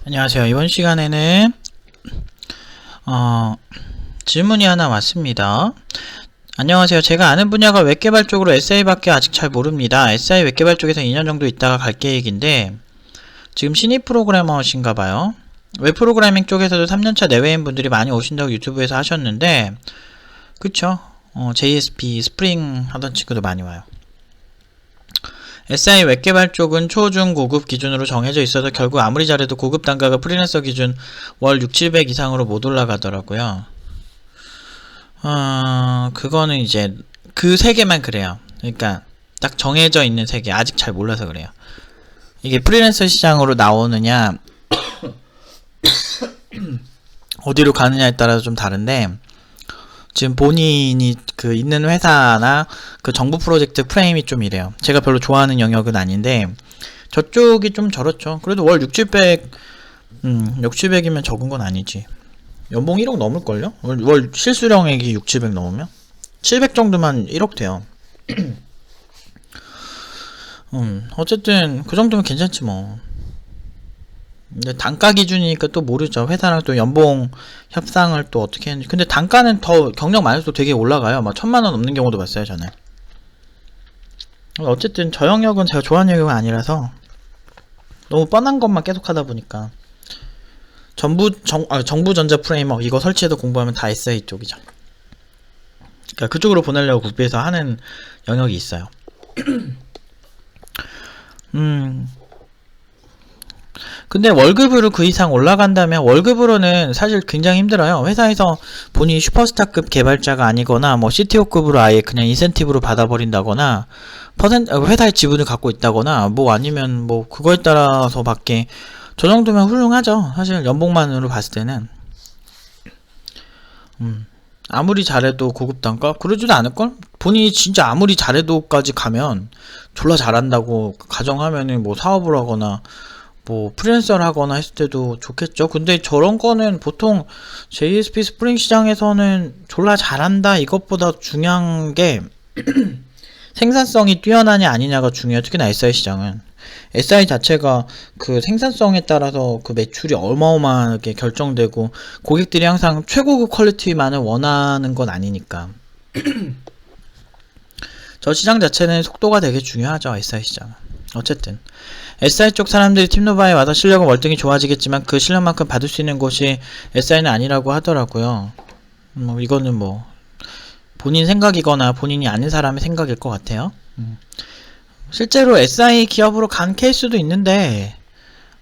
안녕하세요. 이번 시간에는 질문이 하나 왔습니다. 안녕하세요. 제가 아는 분야가 웹개발 쪽으로 SI밖에 아직 잘 모릅니다. SI 웹개발 쪽에서 2년 정도 있다가 갈 계획인데 지금 신입 프로그래머신가봐요. 웹 프로그래밍 쪽에서도 3년차 내외인 분들이 많이 오신다고 유튜브에서 하셨는데 그쵸? JSP, 스프링 하던 친구도 많이 와요. SI 웹개발 쪽은 초, 중, 고급 기준으로 정해져 있어서 결국 아무리 잘해도 고급 단가가 프리랜서 기준 월 6, 700 이상으로 못 올라가더라고요. 그거는 이제 그 세 개만 그래요. 그러니까 딱 정해져 있는 세 개. 아직 잘 몰라서 그래요. 이게 프리랜서 시장으로 나오느냐 어디로 가느냐에 따라서 좀 다른데 지금 본인이 그 있는 회사나 그 정부 프로젝트 프레임이 좀 이래요. 제가 별로 좋아하는 영역은 아닌데 저쪽이 좀 저렇죠. 그래도 월 6, 700 6, 700이면 적은 건 아니지. 연봉 1억 넘을걸요? 월 실수령액이 6, 700 넘으면? 700 정도만 1억 돼요. 어쨌든 그 정도면 괜찮지 뭐. 근데 단가 기준이니까 또 모르죠. 회사랑 또 연봉 협상을 또 어떻게 했는지. 근데 단가는 더 경력 많을수록 되게 올라가요. 막 1000만원 넘는 경우도 봤어요, 저는. 어쨌든 저 영역은 제가 좋아하는 영역은 아니라서 너무 뻔한 것만 계속 하다 보니까 정부 전자 프레임워크 이거 설치해서 공부하면 다 SA 쪽이죠. 그러니까 그쪽으로 보내려고 국비에서 하는 영역이 있어요. 근데 월급으로 그 이상 올라간다면 월급으로는 사실 굉장히 힘들어요. 회사에서 본인이 슈퍼스타급 개발자가 아니거나 뭐 CTO급으로 아예 그냥 인센티브로 받아버린다거나 회사의 지분을 갖고 있다거나 뭐 아니면 뭐 그거에 따라서 밖에 저 정도면 훌륭하죠. 사실 연봉만으로 봤을 때는 아무리 잘해도 고급 단가? 그러지도 않을걸? 본인이 진짜 아무리 잘해도까지 가면 졸라 잘한다고 가정하면은 뭐 사업을 하거나 뭐 프리랜서를 하거나 했을 때도 좋겠죠. 근데 저런 거는 보통 JSP 스프링 시장에서는 졸라 잘한다 이것보다 중요한 게 생산성이 뛰어나냐 아니냐가 중요해요. 특히나 SI 시장은 SI 자체가 그 생산성에 따라서 그 매출이 어마어마하게 결정되고 고객들이 항상 최고급 퀄리티만을 원하는 건 아니니까 저 시장 자체는 속도가 되게 중요하죠. SI 시장은. 어쨌든 SI 쪽 사람들이 팀노바에 와서 실력은 월등히 좋아지겠지만 그 실력만큼 받을 수 있는 곳이 SI는 아니라고 하더라고요. 뭐 이거는 뭐 본인 생각이거나 본인이 아는 사람의 생각일 것 같아요. 실제로 SI 기업으로 간 케이스도 있는데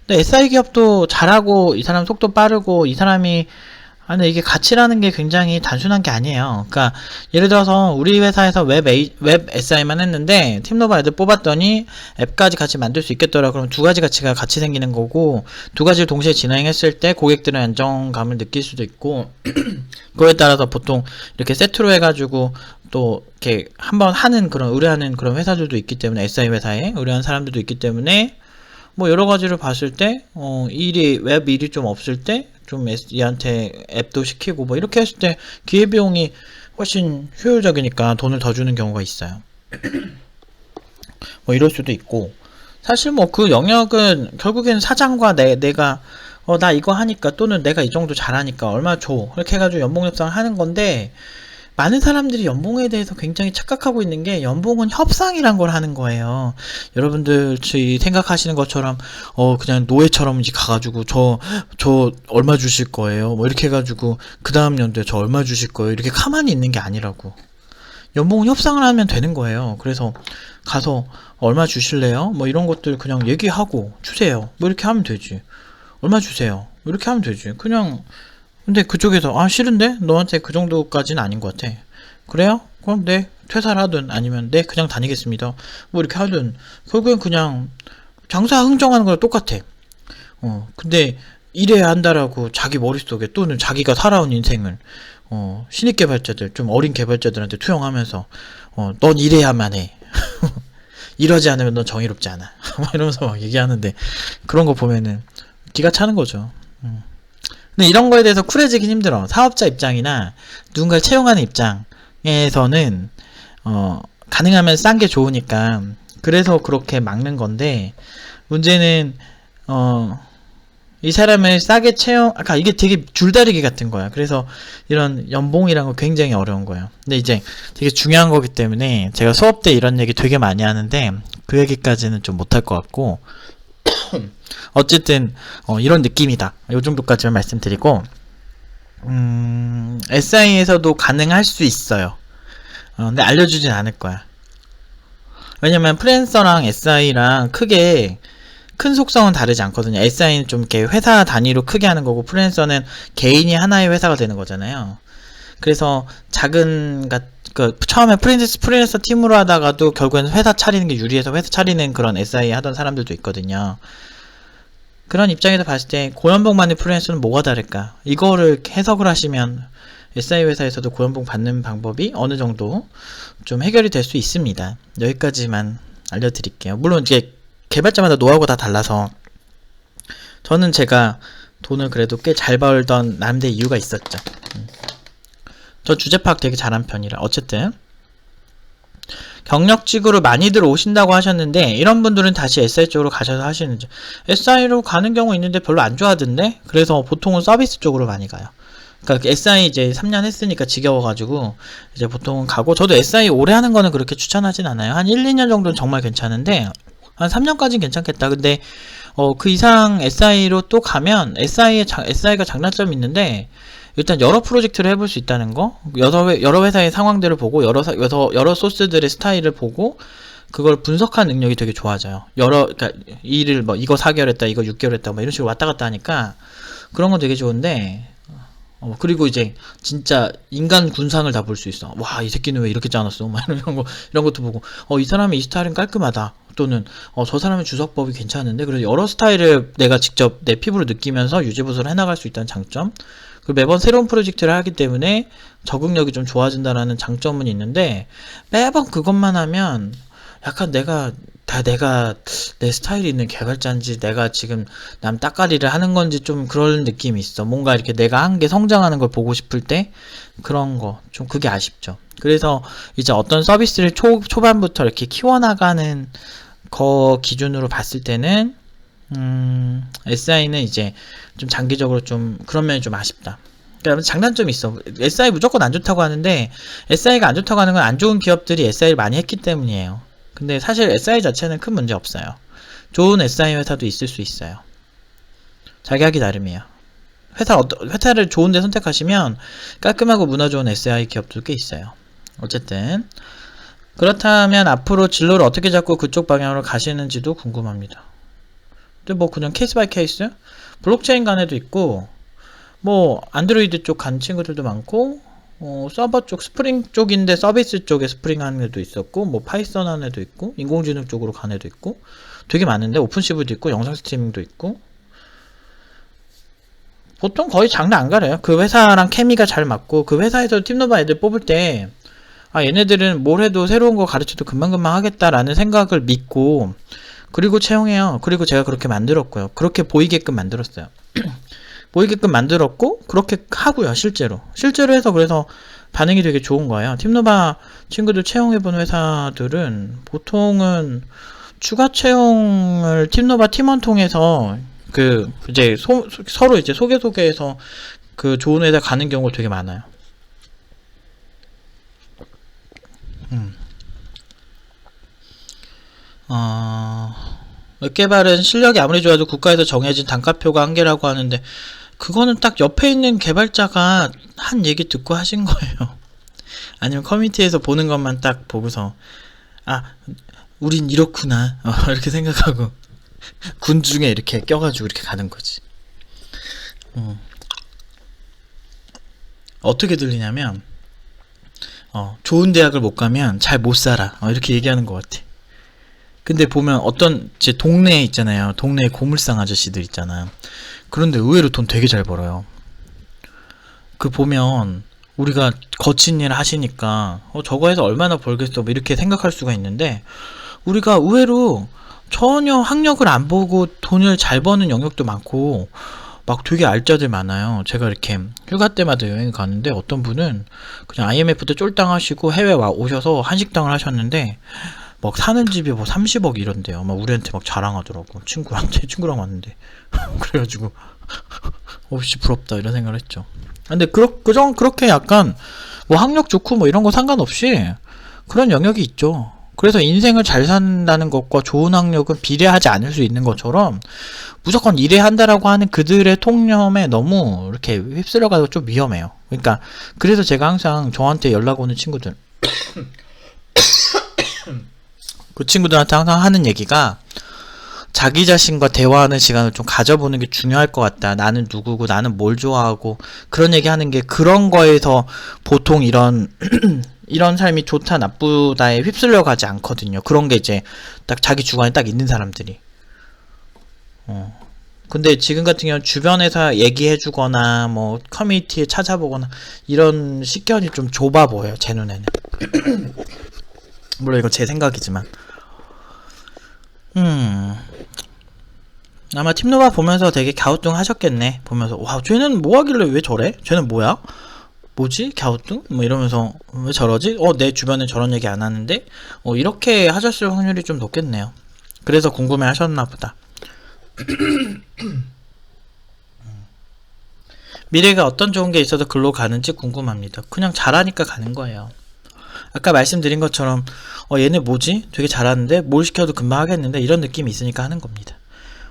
근데 SI 기업도 잘하고 이 사람 속도 빠르고 이 사람이 근데 이게 가치라는 게 굉장히 단순한 게 아니에요. 그러니까 예를 들어서 우리 회사에서 웹 SI만 했는데 팀노바 애들 뽑았더니 앱까지 같이 만들 수 있겠더라. 그럼 두 가지 가치가 같이 생기는 거고 두 가지를 동시에 진행했을 때 고객들은 안정감을 느낄 수도 있고 그거에 따라서 보통 이렇게 세트로 해가지고 또 이렇게 한번 하는 그런 의뢰하는 그런 회사들도 있기 때문에 SI 회사에 의뢰하는 사람들도 있기 때문에 뭐 여러 가지를 봤을 때 웹 일이 좀 없을 때 좀 얘한테 앱도 시키고 뭐 이렇게 했을 때 기회비용이 훨씬 효율적이니까 돈을 더 주는 경우가 있어요. 뭐 이럴 수도 있고 사실 뭐 그 영역은 결국에는 사장과 내가 나 이거 하니까 또는 내가 이 정도 잘하니까 얼마 줘 이렇게 해가지고 연봉 협상을 하는 건데 많은 사람들이 연봉에 대해서 굉장히 착각하고 있는 게 연봉은 협상이란 걸 하는 거예요. 여러분들 생각하시는 것처럼 그냥 노예처럼 이제 가가지고 저 얼마 주실 거예요 뭐 이렇게 해가지고 그 다음 연도에 저 얼마 주실 거예요 이렇게 가만히 있는 게 아니라고. 연봉은 협상을 하면 되는 거예요. 그래서 가서 얼마 주실래요 뭐 이런 것들 그냥 얘기하고 주세요 뭐 이렇게 하면 되지. 얼마 주세요 이렇게 하면 되지. 그냥 근데 그쪽에서 싫은데? 너한테 그 정도까지는 아닌 것 같아. 그래요? 그럼 네 퇴사를 하든 아니면 네 그냥 다니겠습니다 뭐 이렇게 하든 결국엔 그냥 장사 흥정하는 거랑 똑같아. 근데 이래야 한다라고 자기 머릿속에 또는 자기가 살아온 인생을 신입 개발자들 좀 어린 개발자들한테 투영하면서 넌 이래야만 해 이러지 않으면 넌 정의롭지 않아 막 이러면서 막 얘기하는데 그런 거 보면은 기가 차는 거죠. 근데 이런 거에 대해서 쿨해지긴 힘들어. 사업자 입장이나 누군가를 채용하는 입장에서는 가능하면 싼 게 좋으니까 그래서 그렇게 막는 건데 문제는 이 사람을 싸게 채용, 아까 이게 되게 줄다리기 같은 거야. 그래서 이런 연봉이란 거 굉장히 어려운 거예요. 근데 이제 되게 중요한 거기 때문에 제가 수업 때 이런 얘기 되게 많이 하는데 그 얘기까지는 좀 못할 것 같고 어쨌든 이런 느낌이다. 요 정도까지만 말씀드리고 SI에서도 가능할 수 있어요. 근데 알려주진 않을 거야. 왜냐면 프리랜서랑 SI랑 크게 큰 속성은 다르지 않거든요. SI는 좀 이렇게 회사 단위로 크게 하는 거고 프리랜서는 개인이 하나의 회사가 되는 거잖아요. 그래서 작은 처음에 프리랜서 팀으로 하다가도 결국엔 회사 차리는 게 유리해서 회사 차리는 그런 SI 하던 사람들도 있거든요. 그런 입장에서 봤을 때 고연봉 받는 프리랜서는 뭐가 다를까? 이거를 해석을 하시면 SI 회사에서도 고연봉 받는 방법이 어느 정도 좀 해결이 될 수 있습니다. 여기까지만 알려드릴게요. 물론 이제 개발자마다 노하우가 다 달라서 저는 제가 돈을 그래도 꽤 잘 벌던 나름대로 이유가 있었죠. 저 주제 파악 되게 잘한 편이라. 어쨌든 경력직으로 많이들 오신다고 하셨는데 이런 분들은 다시 SI 쪽으로 가셔서 하시는지. SI로 가는 경우 있는데 별로 안 좋아하던데. 그래서 보통은 서비스 쪽으로 많이 가요. 그러니까 SI 이제 3년 했으니까 지겨워가지고 이제 보통은 가고, 저도 SI 오래 하는 거는 그렇게 추천하진 않아요. 한 1, 2년 정도는 정말 괜찮은데 한 3년까지는 괜찮겠다. 근데 그 이상 SI로 또 가면 SI가 장단점이 있는데 일단 여러 프로젝트를 해볼 수 있다는 거, 여러 회사의 상황들을 보고 여러 소스들의 스타일을 보고 그걸 분석한 능력이 되게 좋아져요. 그러니까 일을 뭐 이거 4개월 했다, 이거 6개월 했다, 뭐 이런 식으로 왔다 갔다 하니까 그런 건 되게 좋은데, 그리고 이제 진짜 인간 군상을 다 볼 수 있어. 와, 이 새끼는 왜 이렇게 짜놨어? 막 이런 것도 보고, 이 사람의 이 스타일은 깔끔하다. 또는 저 사람의 주석법이 괜찮은데. 그래서 여러 스타일을 내가 직접 내 피부로 느끼면서 유지보수를 해나갈 수 있다는 장점. 그리고 매번 새로운 프로젝트를 하기 때문에 적응력이 좀 좋아진다라는 장점은 있는데, 매번 그것만 하면 약간 내가 내 스타일이 있는 개발자인지 내가 지금 남 따까리를 하는 건지 좀 그런 느낌이 있어. 뭔가 이렇게 내가 한 게 성장하는 걸 보고 싶을 때 그런 거 좀 그게 아쉽죠. 그래서 이제 어떤 서비스를 초반부터 이렇게 키워나가는 거 기준으로 봤을 때는 SI는 이제 좀 장기적으로 좀 그런 면이 좀 아쉽다. 그러니까 장단점이 있어. SI 무조건 안 좋다고 하는데 SI가 안 좋다고 하는 건 안 좋은 기업들이 SI를 많이 했기 때문이에요. 근데 사실 SI 자체는 큰 문제 없어요. 좋은 SI 회사도 있을 수 있어요. 자기 하기 나름이에요. 회사를 좋은 데 선택하시면 깔끔하고 문화 좋은 SI 기업도 꽤 있어요. 어쨌든 그렇다면 앞으로 진로를 어떻게 잡고 그쪽 방향으로 가시는지도 궁금합니다. 근데 뭐 그냥 케이스 바이 케이스? 블록체인 간 애도 있고, 뭐 안드로이드 쪽 간 친구들도 많고, 서버 쪽 스프링 쪽인데 서비스 쪽에 스프링 하는 애도 있었고, 뭐 파이썬 하는 애도 있고, 인공지능 쪽으로 간 애도 있고, 되게 많은데, 오픈시브도 있고, 영상 스트리밍도 있고, 보통 거의 장르 안 가려요. 그 회사랑 케미가 잘 맞고, 그 회사에서 팀노바 애들 뽑을 때 얘네들은 뭘 해도 새로운 거 가르쳐도 금방금방 하겠다라는 생각을 믿고 그리고 채용해요. 그리고 제가 그렇게 만들었고요. 그렇게 보이게끔 만들었어요. 보이게끔 만들었고 그렇게 하고요. 실제로 해서 그래서 반응이 되게 좋은 거예요. 팀노바 친구들 채용해본 회사들은 보통은 추가 채용을 팀노바 팀원 통해서 이제 서로 이제 소개해서 그 좋은 회사 가는 경우가 되게 많아요. 웹개발은 실력이 아무리 좋아도 국가에서 정해진 단가표가 한계라고 하는데 그거는 딱 옆에 있는 개발자가 한 얘기 듣고 하신 거예요. 아니면 커뮤니티에서 보는 것만 딱 보고서 우린 이렇구나 이렇게 생각하고 군중에 이렇게 껴가지고 이렇게 가는 거지. 어떻게 들리냐면 좋은 대학을 못 가면 잘 못 살아 이렇게 얘기하는 것 같아. 근데 보면 어떤 제 동네에 있잖아요. 동네에 고물상 아저씨들 있잖아. 그런데 의외로 돈 되게 잘 벌어요. 그 보면 우리가 거친 일 하시니까 저거 해서 얼마나 벌겠어 뭐 이렇게 생각할 수가 있는데 우리가 의외로 전혀 학력을 안 보고 돈을 잘 버는 영역도 많고 막 되게 알짜들 많아요. 제가 이렇게 휴가 때마다 여행 가는데 어떤 분은 그냥 IMF 때 쫄딱 하시고 해외 오셔서 한식당을 하셨는데 막 사는 집이 뭐 30억 이런데요. 막 우리한테 막 자랑하더라고. 친구랑 왔는데. 그래가지고, 혹시 부럽다 이런 생각을 했죠. 근데 그렇게 약간, 뭐 학력 좋고 뭐 이런 거 상관없이 그런 영역이 있죠. 그래서 인생을 잘 산다는 것과 좋은 학력은 비례하지 않을 수 있는 것처럼 무조건 이래야 한다라고 하는 그들의 통념에 너무 이렇게 휩쓸려가지고 좀 위험해요. 그러니까 그래서 제가 항상 저한테 연락 오는 친구들 그 친구들한테 항상 하는 얘기가 자기 자신과 대화하는 시간을 좀 가져보는 게 중요할 것 같다. 나는 누구고 나는 뭘 좋아하고 그런 얘기하는 게 그런 거에서 보통 이런 이런 삶이 좋다 나쁘다에 휩쓸려 가지 않거든요. 그런 게 이제 딱 자기 주관에 딱 있는 사람들이. 근데 지금 같은 경우는 주변에서 얘기해주거나 뭐 커뮤니티에 찾아보거나 이런 식견이 좀 좁아 보여요. 제 눈에는. 물론 이건 제 생각이지만. 아마 팀노바 보면서 되게 갸우뚱 하셨겠네. 보면서 와 쟤는 뭐 하길래 왜 저래? 쟤는 뭐야? 뭐지? 갸우뚱? 뭐 이러면서 왜 저러지? 내 주변에 저런 얘기 안 하는데? 이렇게 하셨을 확률이 좀 높겠네요. 그래서 궁금해 하셨나 보다. 미래가 어떤 좋은 게 있어서 글로 가는지 궁금합니다. 그냥 잘하니까 가는 거예요. 아까 말씀드린 것처럼 얘네 뭐지? 되게 잘하는데 뭘 시켜도 금방 하겠는데 이런 느낌이 있으니까 하는 겁니다.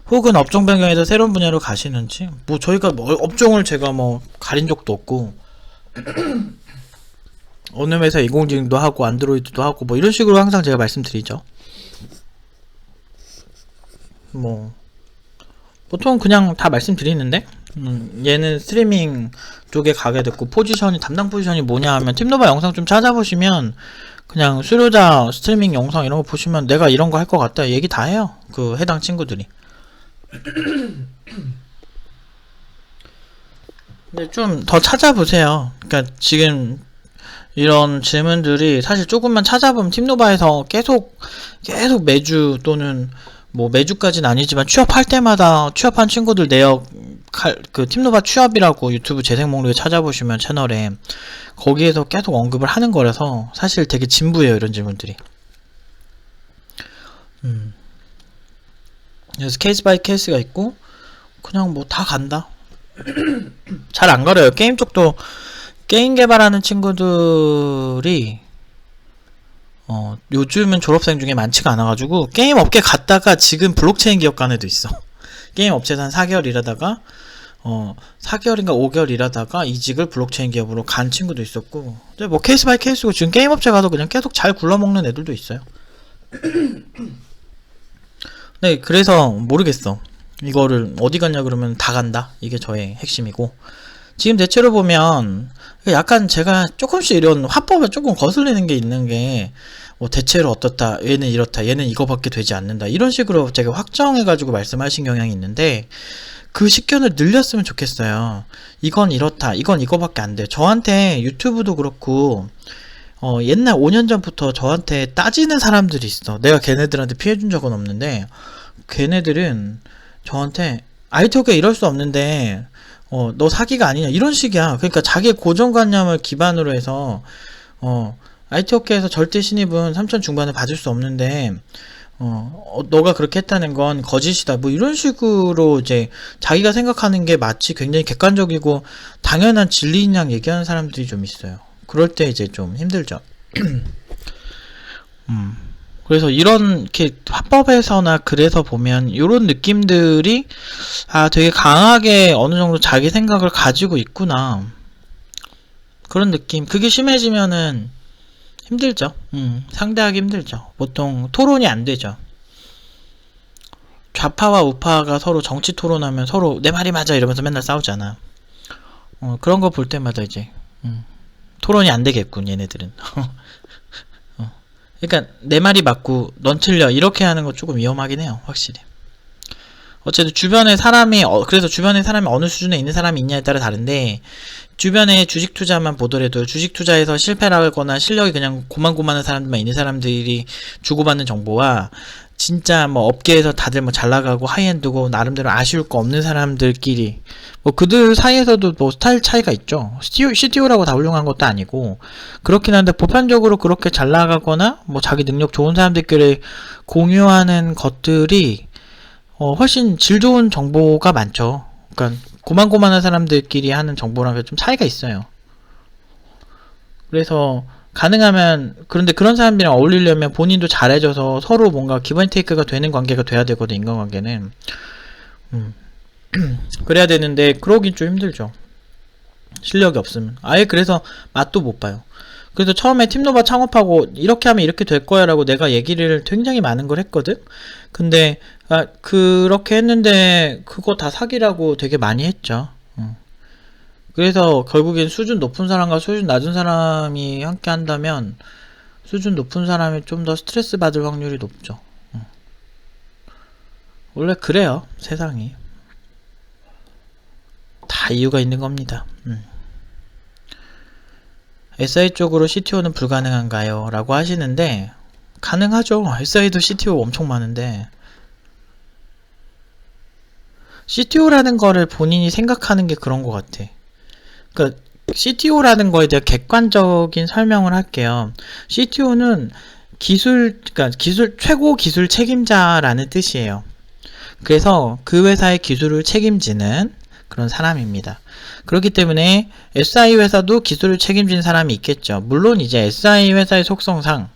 혹은 업종 변경해서 새로운 분야로 가시는지 뭐 저희가 뭐 업종을 제가 뭐 가린 적도 없고 어느 회사 인공지능도 하고 안드로이드도 하고 뭐 이런 식으로 항상 제가 말씀드리죠. 뭐 보통 그냥 다 말씀드리는데 얘는 스트리밍 쪽에 가게 됐고 담당 포지션이 뭐냐 하면 팀노바 영상 좀 찾아보시면 그냥 수료자 스트리밍 영상 이런 거 보시면 내가 이런 거 할 것 같다 얘기 다 해요. 그 해당 친구들이. 근데 좀 더 찾아보세요. 그러니까 지금 이런 질문들이 사실 조금만 찾아보면 팀노바에서 계속 매주 또는 뭐 매주까지는 아니지만 취업할 때마다 취업한 친구들 내역 그 팀노바 취업이라고 유튜브 재생 목록에 찾아보시면 채널에 거기에서 계속 언급을 하는 거라서 사실 되게 진부해요 이런 질문들이. 그래서 케이스 바이 케이스가 있고 그냥 뭐 다 간다. 잘 안 가려요. 게임 쪽도 게임 개발하는 친구들이 요즘은 졸업생 중에 많지가 않아가지고 게임 업계 갔다가 지금 블록체인 기업 간 애도 있어. 게임 업체에서 한 4개월 일하다가 4개월인가 5개월 일하다가 이직을 블록체인 기업으로 간 친구도 있었고. 근데 뭐 케이스 바이 케이스고 지금 게임 업체 가서 그냥 계속 잘 굴러먹는 애들도 있어요. 네, 그래서 모르겠어. 이거를 어디 갔냐 그러면 다 간다. 이게 저의 핵심이고. 지금 대체로 보면 약간 제가 조금씩 이런 화법에 조금 거슬리는 게 있는 게 뭐 대체로 어떻다, 얘는 이렇다, 얘는 이거밖에 되지 않는다 이런 식으로 제가 확정해가지고 말씀하신 경향이 있는데 그 식견을 늘렸으면 좋겠어요. 이건 이렇다, 이건 이거밖에 안 돼. 저한테 유튜브도 그렇고 옛날 5년 전부터 저한테 따지는 사람들이 있어. 내가 걔네들한테 피해준 적은 없는데 걔네들은 저한테 IT업계 이럴 수 없는데 너 사기가 아니냐 이런 식이야. 그러니까 자기의 고정관념을 기반으로 해서 IT업계에서 절대 신입은 3천 중반을 받을 수 없는데 너가 그렇게 했다는 건 거짓이다 뭐 이런 식으로 이제 자기가 생각하는 게 마치 굉장히 객관적이고 당연한 진리인 양 얘기하는 사람들이 좀 있어요. 그럴 때 이제 좀 힘들죠. 그래서 이렇게 화법에서나 글에서 보면 이런 느낌들이 되게 강하게 어느 정도 자기 생각을 가지고 있구나 그런 느낌. 그게 심해지면은 힘들죠. 상대하기 힘들죠. 보통 토론이 안 되죠. 좌파와 우파가 서로 정치 토론하면 서로 내 말이 맞아 이러면서 맨날 싸우잖아. 그런 거 볼 때마다 이제 토론이 안 되겠군 얘네들은. 그러니까 내 말이 맞고 넌 틀려 이렇게 하는 거 조금 위험하긴 해요. 확실히. 어쨌든 주변에 사람이 그래서 주변에 사람이 어느 수준에 있는 사람이 있냐에 따라 다른데 주변에 주식 투자만 보더라도 주식 투자에서 실패를 하거나 실력이 그냥 고만고만한 사람들만 있는 사람들이 주고받는 정보와 진짜 뭐 업계에서 다들 뭐 잘 나가고 하이엔드고 나름대로 아쉬울 거 없는 사람들끼리 뭐 그들 사이에서도 뭐 스타일 차이가 있죠. CTO라고 다 훌륭한 것도 아니고 그렇긴 한데 보편적으로 그렇게 잘 나가거나 뭐 자기 능력 좋은 사람들끼리 공유하는 것들이 훨씬 질 좋은 정보가 많죠. 그러니까 고만고만한 사람들끼리 하는 정보랑 좀 차이가 있어요. 그래서 가능하면 그런데 그런 사람들이랑 어울리려면 본인도 잘해줘서 서로 뭔가 기브앤테이크가 되는 관계가 돼야 되거든. 인간관계는 그래야 되는데 그러긴 좀 힘들죠. 실력이 없으면 아예. 그래서 맛도 못 봐요. 그래서 처음에 팀노바 창업하고 이렇게 하면 이렇게 될 거야 라고 내가 얘기를 굉장히 많은 걸 했거든. 근데 그렇게 했는데 그거 다 사기라고 되게 많이 했죠. 그래서 결국엔 수준 높은 사람과 수준 낮은 사람이 함께 한다면 수준 높은 사람이 좀 더 스트레스 받을 확률이 높죠. 원래 그래요, 세상이. 다 이유가 있는 겁니다. SI 쪽으로 CTO는 불가능한가요? 라고 하시는데 가능하죠. SI도 CTO 엄청 많은데 CTO라는 거를 본인이 생각하는 게 그런 것 같아. 그러니까 CTO라는 거에 대해 객관적인 설명을 할게요. CTO는 그러니까 최고 기술 책임자라는 뜻이에요. 그래서 그 회사의 기술을 책임지는 그런 사람입니다. 그렇기 때문에 SI 회사도 기술을 책임진 사람이 있겠죠. 물론 이제 SI 회사의 속성상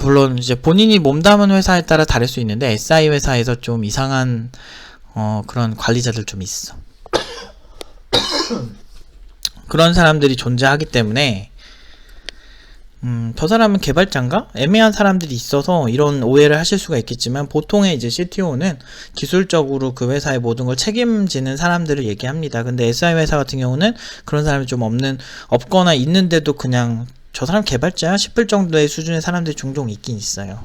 물론 이제 본인이 몸담은 회사에 따라 다를 수 있는데 SI 회사에서 좀 이상한 그런 관리자들 좀 있어. 그런 사람들이 존재하기 때문에 저 사람은 개발자인가? 애매한 사람들이 있어서 이런 오해를 하실 수가 있겠지만 보통의 이제 CTO는 기술적으로 그 회사의 모든 걸 책임지는 사람들을 얘기합니다. 근데 SI 회사 같은 경우는 그런 사람이 좀 없거나 있는데도 그냥 저 사람 개발자야 싶을 정도의 수준의 사람들이 종종 있긴 있어요.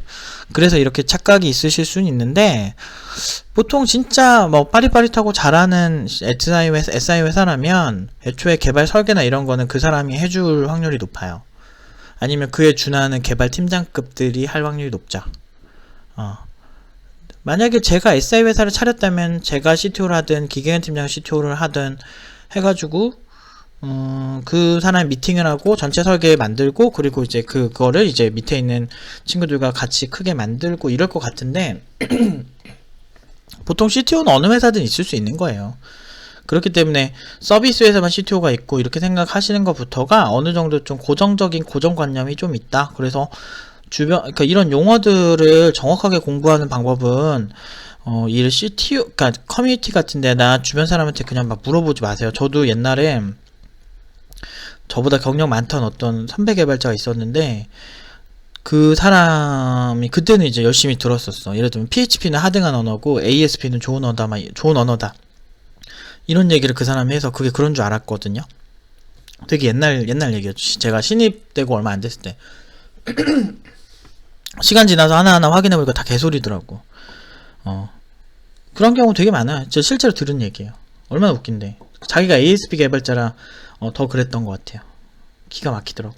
그래서 이렇게 착각이 있으실 수는 있는데 보통 진짜 뭐 빠릿빠릿하고 잘하는 SI 회사라면 애초에 개발 설계나 이런 거는 그 사람이 해줄 확률이 높아요. 아니면 그에 준하는 개발 팀장급들이 할 확률이 높죠. 만약에 제가 SI 회사를 차렸다면 제가 CTO를 하든 기계관 팀장 CTO를 하든 해가지고 그 사람이 미팅을 하고 전체 설계 만들고 그리고 이제 그거를 이제 밑에 있는 친구들과 같이 크게 만들고 이럴 것 같은데 보통 CTO는 어느 회사든 있을 수 있는 거예요. 그렇기 때문에 서비스 회사만 CTO가 있고 이렇게 생각하시는 것부터가 어느 정도 좀 고정적인 고정관념이 좀 있다. 그래서 그러니까 이런 용어들을 정확하게 공부하는 방법은 이 CTO, 그러니까 커뮤니티 같은 데나 주변 사람한테 그냥 막 물어보지 마세요. 저도 옛날에 저보다 경력 많던 어떤 선배 개발자가 있었는데 그 사람이 그때는 이제 열심히 들었었어. 예를 들면 PHP는 하등한 언어고 ASP는 좋은 언어다. 이런 얘기를 그 사람이 해서 그게 그런 줄 알았거든요. 되게 옛날 얘기였지. 제가 신입되고 얼마 안 됐을 때. 시간 지나서 하나하나 확인해보니까 다 개소리더라고. 그런 경우 되게 많아요. 저 실제로 들은 얘기예요. 얼마나 웃긴데. 자기가 ASP 개발자라 더 그랬던 것 같아요. 기가 막히더라고.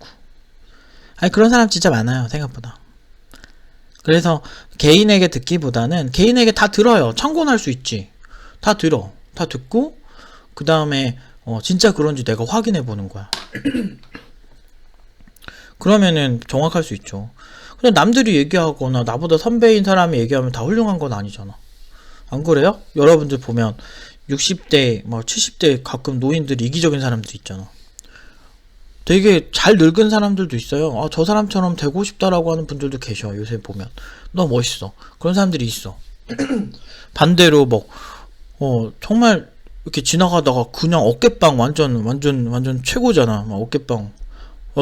아니 그런 사람 진짜 많아요. 생각보다. 그래서 개인에게 듣기보다는 개인에게 다 들어요. 참고할 수 있지. 다 들어. 다 듣고 그 다음에 진짜 그런지 내가 확인해 보는 거야. 그러면은 정확할 수 있죠. 그냥 남들이 얘기하거나 나보다 선배인 사람이 얘기하면 다 훌륭한 건 아니잖아. 안 그래요? 여러분들 보면 60대, 막 70대 가끔 노인들이 이기적인 사람들 있잖아. 되게 잘 늙은 사람들도 있어요. 저 사람처럼 되고 싶다라고 하는 분들도 계셔. 요새 보면 너무 멋있어. 그런 사람들이 있어. 반대로 정말 이렇게 지나가다가 그냥 어깨빵 완전 최고잖아. 막 어깨빵.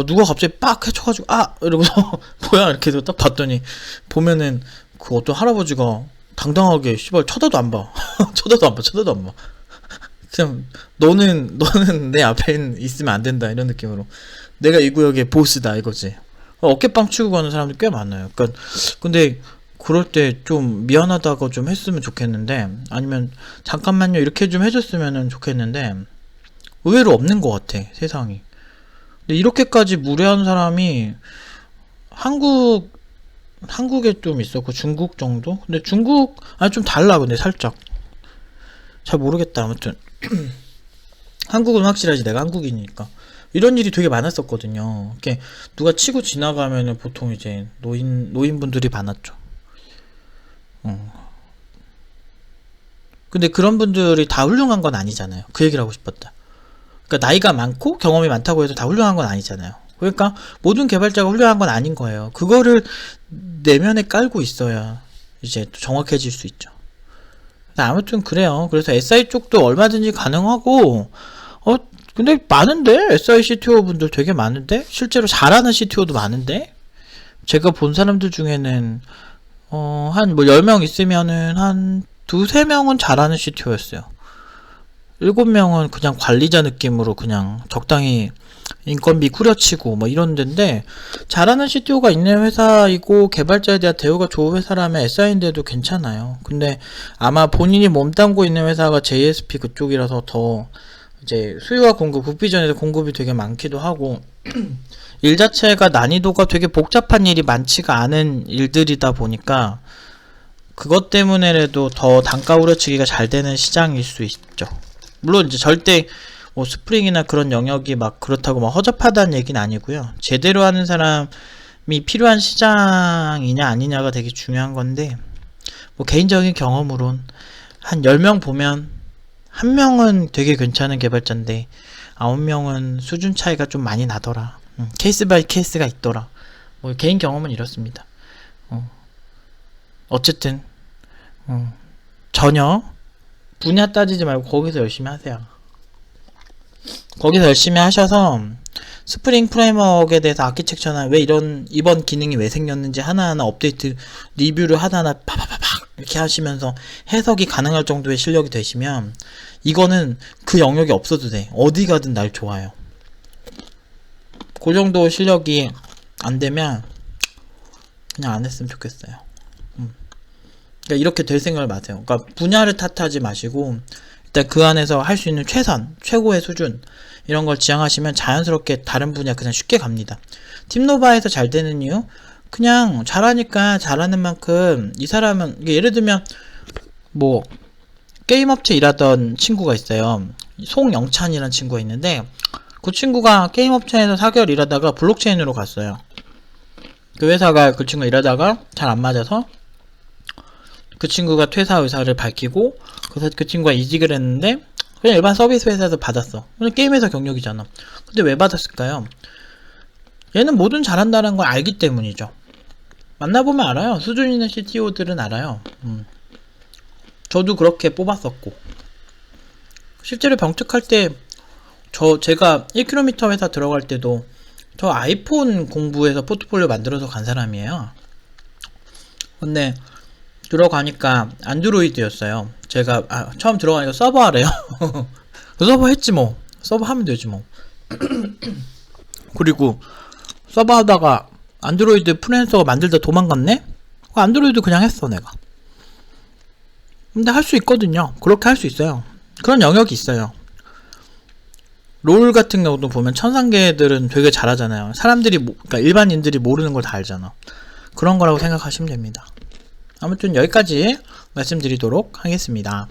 누가 갑자기 빡 해쳐가지고 이러고서 뭐야 이렇게 해서 딱 봤더니 보면은 그 어떤 할아버지가 당당하게 씨발 쳐다도 안 봐. 쳐다도 안 봐. 그냥 너는 내 앞에 있으면 안 된다 이런 느낌으로 내가 이 구역의 보스다 이거지. 어깨빵 치고 가는 사람들 꽤 많아요. 그러니까 근데 그럴 때 좀 미안하다고 좀 했으면 좋겠는데 아니면 잠깐만요 이렇게 좀 해줬으면 좋겠는데 의외로 없는 것 같아 세상이. 근데 이렇게까지 무례한 사람이 한국 한국에 좀 있었고 중국 정도? 근데 중국 아니 좀 달라 근데 살짝 잘 모르겠다. 아무튼 한국은 확실하지 내가 한국인이니까 이런 일이 되게 많았었거든요. 이렇게 누가 치고 지나가면은 보통 이제 노인분들이 많았죠. 근데 그런 분들이 다 훌륭한 건 아니잖아요. 그 얘기를 하고 싶었다. 그러니까 나이가 많고 경험이 많다고 해서 다 훌륭한 건 아니잖아요. 그러니까 모든 개발자가 훌륭한 건 아닌 거예요. 그거를 내면에 깔고 있어야 이제 또 정확해질 수 있죠. 아무튼 그래요. 그래서 SI 쪽도 얼마든지 가능하고 근데 많은데 SI CTO 분들 되게 많은데 실제로 잘하는 CTO도 많은데 제가 본 사람들 중에는 한 뭐 10명 있으면은 한 두세 명은 잘하는 CTO였어요. 7명은 그냥 관리자 느낌으로 그냥 적당히 인건비 후려치고 뭐 이런 데인데 잘하는 CTO가 있는 회사이고 개발자에 대한 대우가 좋은 회사라면 SI인데도 괜찮아요. 근데 아마 본인이 몸담고 있는 회사가 JSP 그쪽이라서 더 이제 수요와 공급, 국비전에서 공급이 되게 많기도 하고 일 자체가 난이도가 되게 복잡한 일이 많지가 않은 일들이다 보니까 그것 때문에라도 더 단가 후려치기가 잘 되는 시장일 수 있죠. 물론 이제 절대 뭐 스프링이나 그런 영역이 막 그렇다고 막 허접하다는 얘기는 아니고요. 제대로 하는 사람이 필요한 시장이냐 아니냐가 되게 중요한 건데 뭐 개인적인 경험으론 한 10명 보면 1명은 되게 괜찮은 개발자인데 9명은 수준 차이가 좀 많이 나더라. 케이스 바이 케이스가 있더라. 뭐 개인 경험은 이렇습니다. 어쨌든 전혀 분야 따지지 말고 거기서 열심히 하세요. 거기서 열심히 하셔서 스프링 프레임워크에 대해서 아키텍처나 왜 이번 기능이 왜 생겼는지 하나하나 업데이트 리뷰를 하나하나 파파파팍 이렇게 하시면서 해석이 가능할 정도의 실력이 되시면 이거는 그 영역이 없어도 돼. 어디 가든 날 좋아요. 그 정도 실력이 안 되면 그냥 안 했으면 좋겠어요. 그러니까 이렇게 될 생각을 마세요. 그러니까 분야를 탓하지 마시고 일단 그 안에서 할 수 있는 최선, 최고의 수준 이런 걸 지향하시면 자연스럽게 다른 분야 그냥 쉽게 갑니다. 팀노바에서 잘 되는 이유? 그냥 잘하니까 잘하는 만큼 이 사람은 예를 들면 뭐 게임 업체 일하던 친구가 있어요. 송영찬이라는 친구가 있는데 그 친구가 게임 업체에서 4개월 일하다가 블록체인으로 갔어요. 그 회사가 그 친구가 일하다가 잘 안 맞아서 그 친구가 퇴사 의사를 밝히고 그래서 그 친구가 이직을 했는데 그냥 일반 서비스 회사에서 받았어. 그냥 게임회사 경력이잖아. 근데 왜 받았을까요? 얘는 뭐든 잘한다는 걸 알기 때문이죠. 만나보면 알아요. 수준 있는 CTO들은 알아요. 저도 그렇게 뽑았었고 실제로 병특할 때 제가 1km 회사 들어갈 때도 저 아이폰 공부해서 포트폴리오 만들어서 간 사람이에요. 근데 들어가니까 안드로이드였어요. 제가 처음 들어가니까 서버 하래요. 서버 했지 뭐. 서버 하면 되지 뭐. 그리고 서버 하다가 안드로이드 프리랜서가 만들다 도망갔네? 안드로이드 그냥 했어 내가. 근데 할 수 있거든요. 그렇게 할 수 있어요. 그런 영역이 있어요. 롤 같은 경우도 보면 천상계들은 되게 잘하잖아요. 사람들이 그러니까 일반인들이 모르는 걸 다 알잖아. 그런 거라고 생각하시면 됩니다. 아무튼 여기까지 말씀드리도록 하겠습니다.